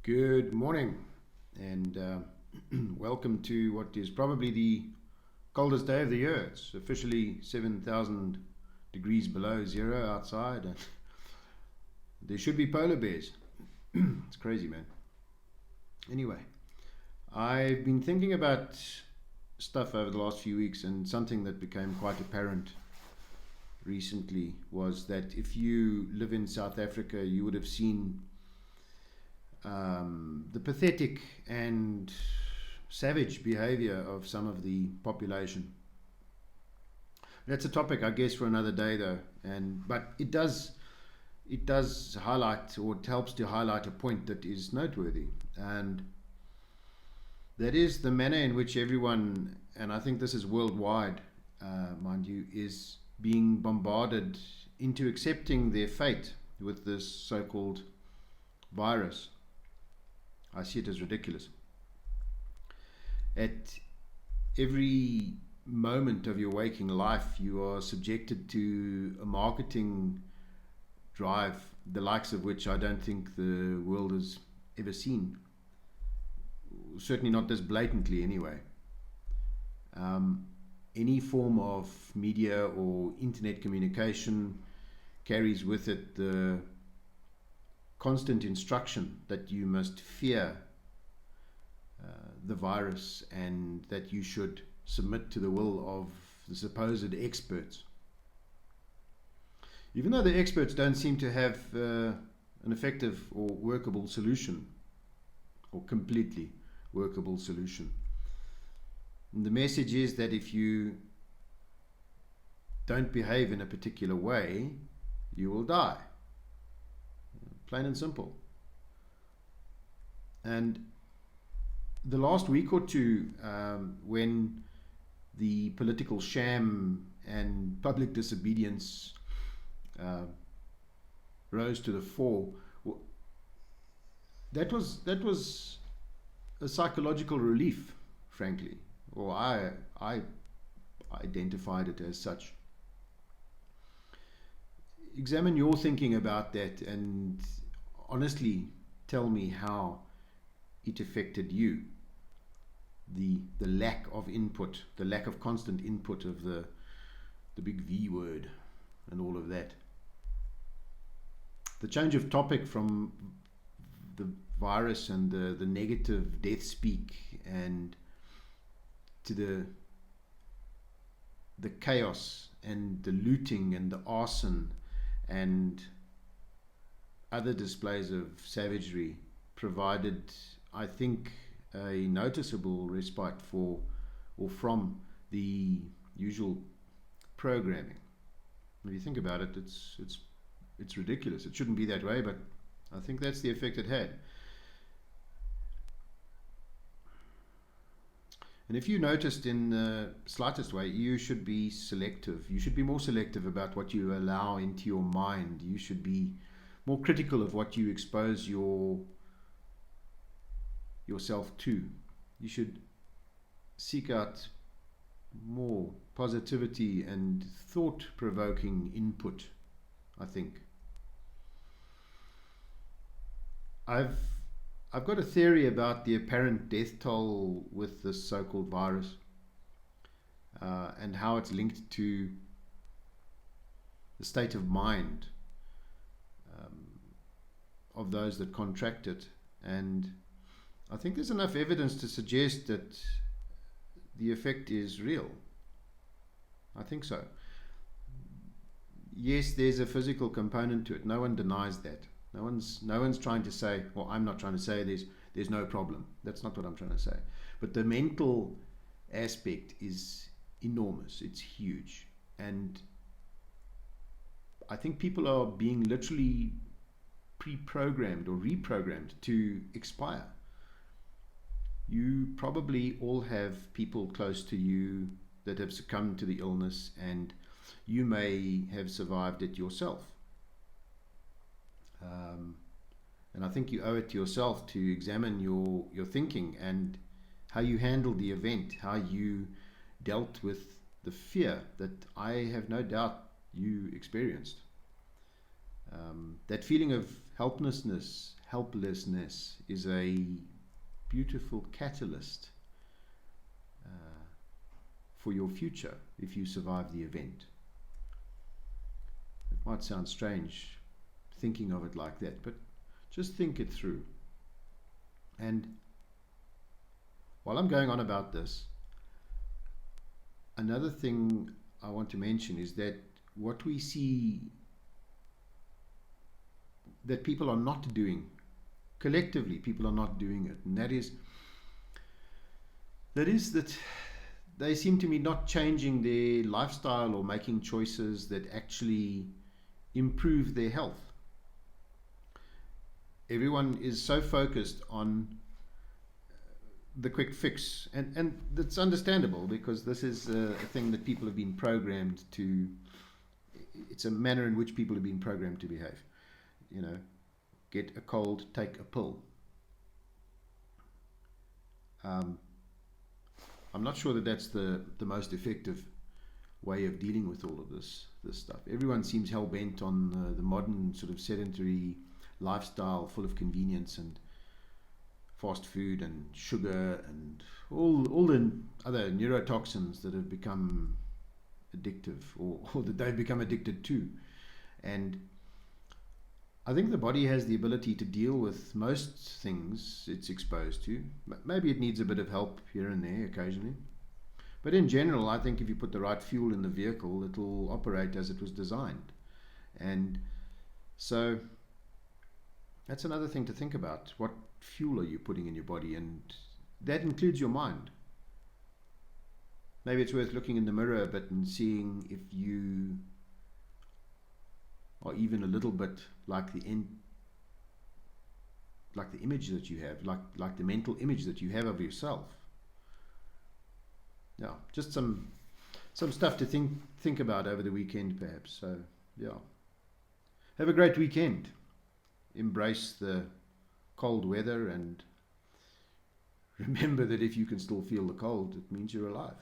Good morning, and welcome to what is probably the coldest day of the year. It's officially 7,000 degrees below zero outside, and there should be polar bears. It's crazy, man. Anyway, I've been thinking about stuff over the last few weeks, and something that became quite apparent recently was that if you live in South Africa, you would have seen the pathetic and savage behavior of some of the population. That's a topic, I guess, for another day, though. But it does highlight, or it helps to highlight, a point that is noteworthy, and that is the manner in which everyone, and I think this is worldwide, mind you, is being bombarded into accepting their fate with this so-called virus. I see it as ridiculous. At every moment of your waking life, you are subjected to a marketing drive, the likes of which I don't think the world has ever seen. Certainly not this blatantly, anyway. Any form of media or internet communication carries with it the constant instruction that you must fear the virus, and that you should submit to the will of the supposed experts. Even though the experts don't seem to have an effective or workable solution, or completely workable solution. And the message is that if you don't behave in a particular way, you will die. Plain and simple. And the last week or two, when the political sham and public disobedience rose to the fore, that was a psychological relief, frankly, or I identified it as such. Examine your thinking about that, and honestly tell me how it affected you. The lack of input, the lack of constant input of the big V word and all of that. The change of topic from the virus and the negative death speak, and to the chaos and the looting and the arson and other displays of savagery, provided, I think, a noticeable respite for, or from, the usual programming. If you think about it, it's ridiculous. It shouldn't be that way, but I think that's the effect it had. And if you noticed, in the slightest way, you should be selective. You should be more selective about what you allow into your mind. You should be more critical of what you expose yourself to. You should seek out more positivity and thought-provoking input, I think. I've got a theory about the apparent death toll with this so-called virus, and how it's linked to the state of mind of those that contract it. And I think there's enough evidence to suggest that the effect is real. I think so. Yes, there's a physical component to it. No one denies that. No one's trying to say, well, I'm not trying to say there's no problem. That's not what I'm trying to say. But the mental aspect is enormous. It's huge. And I think people are being literally pre-programmed or reprogrammed to expire. You probably all have people close to you that have succumbed to the illness, and you may have survived it yourself. And I think you owe it to yourself to examine your thinking and how you handled the event, how you dealt with the fear that I have no doubt you experienced. That feeling of helplessness, helplessness is a beautiful catalyst for your future if you survive the event. It might sound strange thinking of it like that, but just think it through. And while I'm going on about this, another thing I want to mention is that what we see that people are not doing, collectively people are not doing it, and that is that they seem to be not changing their lifestyle or making choices that actually improve their health. Everyone is so focused on the quick fix, and that's understandable, because this is a thing that people have been programmed to. It's a manner in which people have been programmed to behave. You know, get a cold, take a pill. I'm not sure that that's the most effective way of dealing with all of this stuff. Everyone seems hell-bent on the modern sort of sedentary lifestyle full of convenience and fast food and sugar and all the other neurotoxins that have become addictive, or that they've become addicted to. And I think the body has the ability to deal with most things it's exposed to. Maybe it needs a bit of help here and there occasionally. But in general, I think if you put the right fuel in the vehicle, it'll operate as it was designed. And so that's another thing to think about. What fuel are you putting in your body? And that includes your mind. Maybe it's worth looking in the mirror a bit and seeing if you are even a little bit like the image that you have, like the mental image that you have of yourself. Yeah, just some stuff to think about over the weekend, perhaps. So yeah, have a great weekend. Embrace the cold weather, and remember that if you can still feel the cold, it means you're alive.